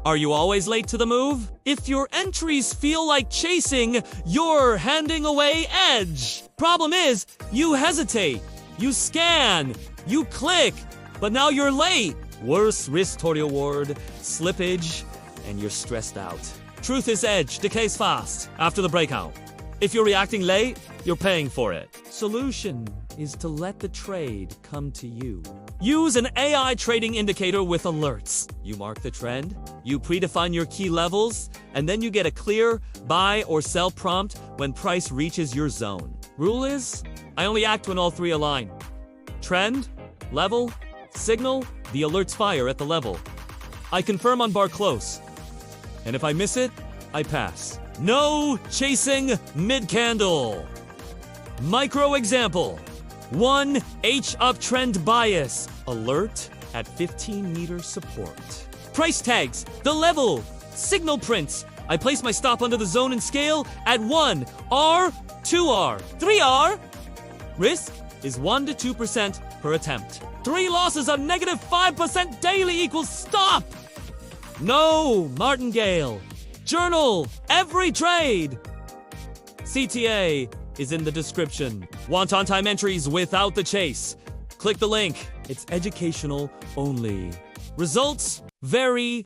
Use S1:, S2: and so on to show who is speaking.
S1: Are you always late to the move? If your entries feel like chasing, you're handing away edge. Problem is, you hesitate, you scan, you click, but now you're late. Worse risk to reward, slippage, and you're stressed out. Truth is edge decays fast after the breakout. If you're reacting late, you're paying for it. Solution is to let the trade come to you. Use an AI trading indicator with alerts. You mark the trend, you predefine your key levels, and then you get a clear buy or sell prompt when price reaches your zone. Rule is, I only act when all three align. Trend, level, signal, the alerts fire at the level. I confirm on bar close. And if I miss it, I pass. No chasing mid-candle. Micro example. 1 H uptrend bias. Alert at 15-meter support. Price tags, the level, signal prints. I place my stop under the zone and scale at 1 R, 2 R, 3 R. Risk is 1 to 2% per attempt. 3 losses on negative 5% daily equals stop. No martingale. Journal every trade. CTA is in the description. Want on-time entries without the chase? Click the link. It's educational only. Results vary